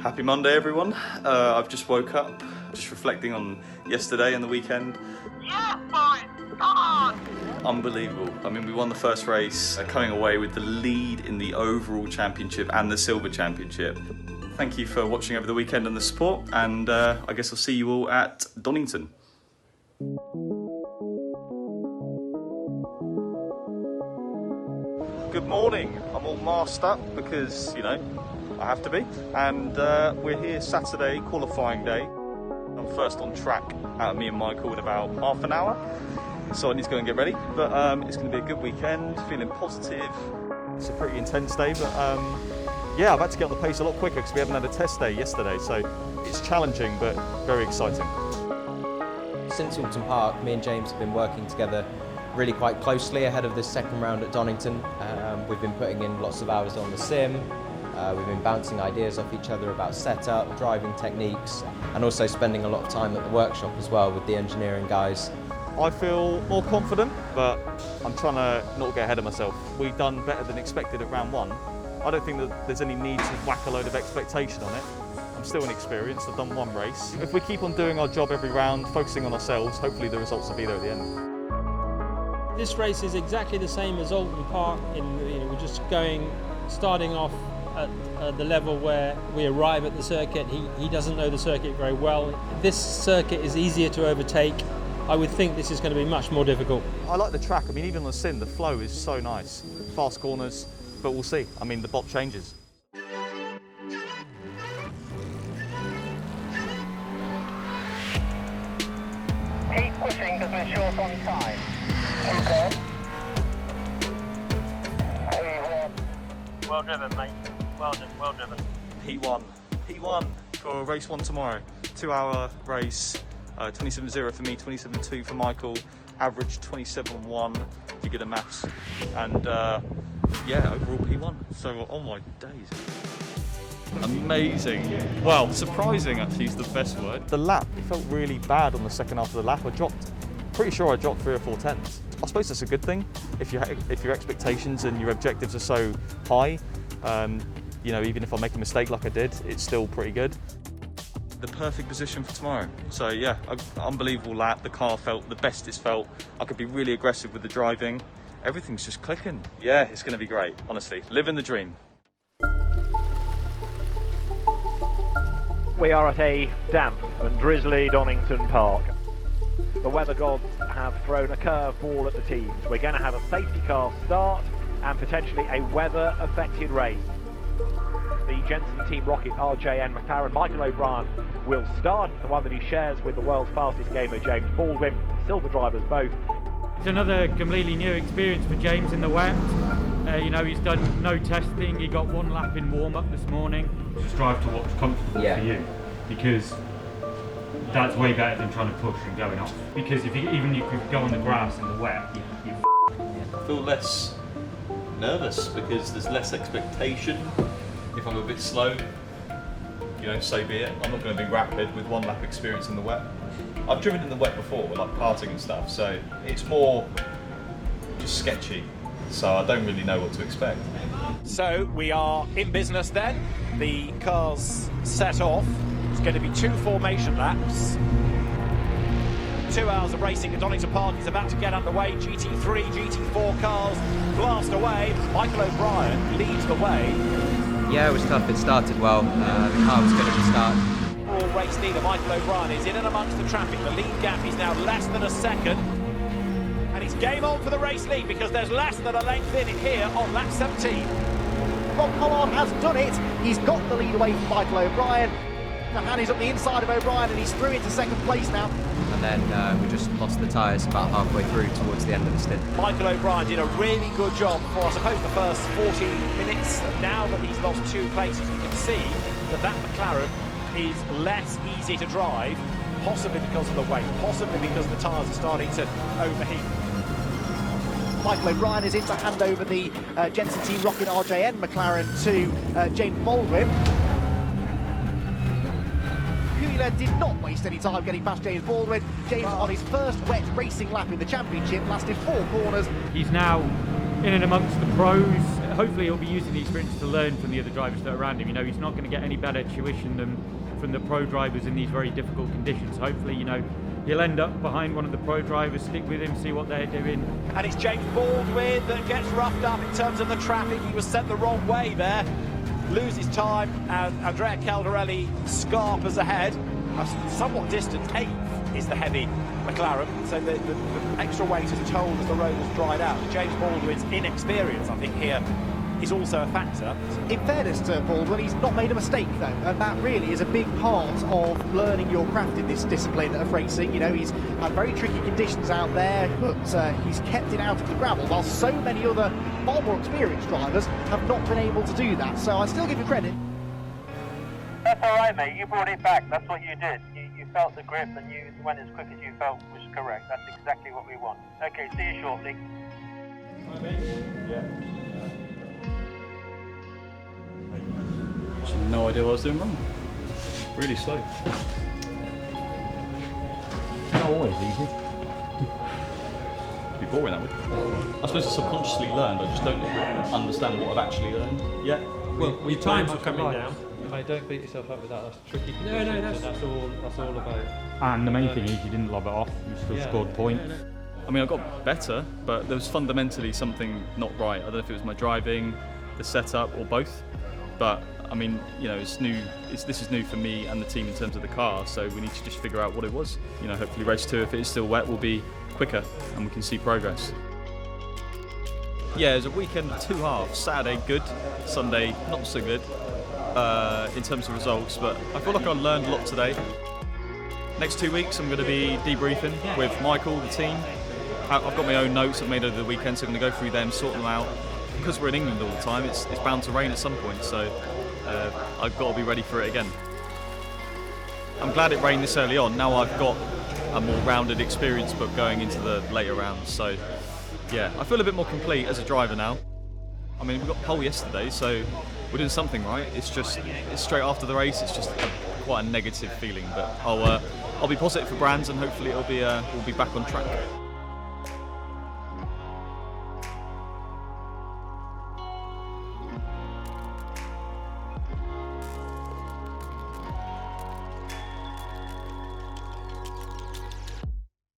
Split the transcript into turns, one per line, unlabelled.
Happy Monday, everyone. I've just woke up, just reflecting on yesterday and the weekend.
Yeah, boy! Come on!
Unbelievable. I mean, we won the first race, coming away with the lead in the overall championship and the silver championship. Thank you for watching over the weekend and the support, and I guess I'll see you all at Donington. Good morning. I'm all masked up because, you know, I have to be. And we're here Saturday, qualifying day. I'm first on track out of me and Michael in about half an hour. So I need to go and get ready. But it's going to be a good weekend, feeling positive. It's a pretty intense day, but yeah, I've had to get on the pace a lot quicker because we haven't had a test day yesterday. So it's challenging, but very exciting.
Since Alton Park, me and James have been working together really quite closely ahead of this second round at Donington. We've been putting in lots of hours on the sim. We've been bouncing ideas off each other about setup, driving techniques, and also spending a lot of time at the workshop as well with the engineering guys.
I feel more confident, but I'm trying to not get ahead of myself. We've done better than expected at round one. I don't think that there's any need to whack a load of expectation on it. I'm still inexperienced, I've done one race. If we keep on doing our job every round, focusing on ourselves, hopefully the results will be there at the end.
This race is exactly the same as Alton Park. We're just starting off at the level where we arrive at the circuit. He doesn't know the circuit very well. This circuit is easier to overtake. I would think this is going to be much more difficult.
I like the track. I mean, even on the sim, the flow is so nice. Fast corners, but we'll see. I mean, the bot changes.
Keep pushing because we're short on time. Okay. Well driven, mate. Well driven.
P1 for race one tomorrow. 2 hour race, 27.0 for me, 27.2 for Michael, average 27.1 if you get a maths. And yeah, overall P1. So, oh my days. Amazing. Well, surprising actually is the best word. The lap, it felt really bad on the second half of the lap. Pretty sure I dropped 3 or 4 tenths. I suppose that's a good thing if your expectations and your objectives are so high. You know, even if I make a mistake like I did, it's still pretty good. The perfect position for tomorrow. So yeah, unbelievable lap. The car felt the best it's felt. I could be really aggressive with the driving. Everything's just clicking. Yeah, it's going to be great. Honestly, living the dream.
We are at a damp and drizzly Donington Park. The weather gods have thrown a curveball at the teams. We're going to have a safety car start and potentially a weather-affected race. The Jenson Team Rocket RJN McLaren Michael O'Brien will start, the one that he shares with the world's fastest gamer James Baldwin, silver drivers both.
It's another completely new experience for James in the wet. You know, he's done no testing, he got 1 lap in warm-up this morning. Just drive to what's comfortable for you, because that's way better than trying to push and going off. Because even if you go on the grass in the wet,
I feel less nervous because there's less expectation. If I'm a bit slow, you know, so be it. I'm not going to be rapid with 1 lap experience in the wet. I've driven in the wet before, like karting and stuff, so it's more just sketchy. So I don't really know what to expect.
So we are in business then. The cars set off. It's going to be 2 formation laps. 2 hours of racing at Donington Park is about to get underway. GT3, GT4 cars blast away. Michael O'Brien leads the way.
Yeah, it was tough. It started well. The car was good at the start.
Overall race leader Michael O'Brien is in and amongst the traffic. The lead gap is now less than a second. And it's game on for the race lead because there's less than a length in here on lap 17.
Rob Pollard has done it. He's got the lead away from Michael O'Brien. Mahan is up the inside of O'Brien and he's through into second place now.
And then we just lost the tyres about halfway through towards the end of the stint.
Michael O'Brien did a really good job for, I suppose, the first 40 minutes. Now that he's lost 2 places, you can see that McLaren is less easy to drive, possibly because of the weight, possibly because the tyres are starting to overheat.
Michael O'Brien is in to hand over the Jenson Team Rocket RJN McLaren to James Baldwin. Did not waste any time getting past James Baldwin. James on his first wet racing lap in the championship lasted 4 corners.
he's now in and amongst the pros. hopefully he'll be using the experience to learn from the other drivers that are around him. You know, he's not going to get any better tuition than from the pro drivers in these very difficult conditions. Hopefully, you know, he'll end up behind one of the pro drivers, stick with him, see what they're doing.
And it's James Baldwin that gets roughed up in terms of the traffic. He was sent the wrong way there. Loses time, and Andrea Caldarelli scarpers ahead. A somewhat distant 8th is the heavy McLaren, so the extra weight has told as the road has dried out. James Baldwin's inexperience, I think, here is also a factor. In fairness to Baldwin, he's not made a mistake though, and that really is a big part of learning your craft in this discipline of racing. You know, he's had very tricky conditions out there, but he's kept it out of the gravel, while so many other far more experienced drivers have not been able to do that. So I still give you credit.
That's all right, mate. You brought it back. That's what you did. You felt the grip and you went as quick as you felt was correct. That's exactly what we want. Okay, see you shortly.
No idea what I was doing wrong. Really slow. Not always easy. It'd be boring that way. I suppose I subconsciously learned, I just don't understand what I've actually learned yet.
Well, your times are coming down.
Mate, don't beat yourself up with that. That's tricky.
No,
that's all about.
And the main thing is you didn't lob it off, you still scored points.
I mean, I got better, but there was fundamentally something not right. I don't know if it was my driving, the setup, or both. But I mean, you know, it's new. This is new for me and the team in terms of the car. So we need to just figure out what it was. You know, hopefully race 2, if it is still wet, will be quicker and we can see progress. Yeah, it was a weekend of 2 halves. Saturday good, Sunday not so good in terms of results. But I feel like I learned a lot today. Next 2 weeks, I'm going to be debriefing with Michael, the team. I've got my own notes I've made over the weekend, so I'm going to go through them, sort them out. Because we're in England all the time, it's bound to rain at some point, so I've got to be ready for it again. I'm glad it rained this early on. Now I've got a more rounded experience book going into the later rounds, so yeah, I feel a bit more complete as a driver now. I mean, we got pole yesterday, so we're doing something right. It's straight after the race. It's just quite a negative feeling, but I'll be positive for Brands, and hopefully we'll be back on track.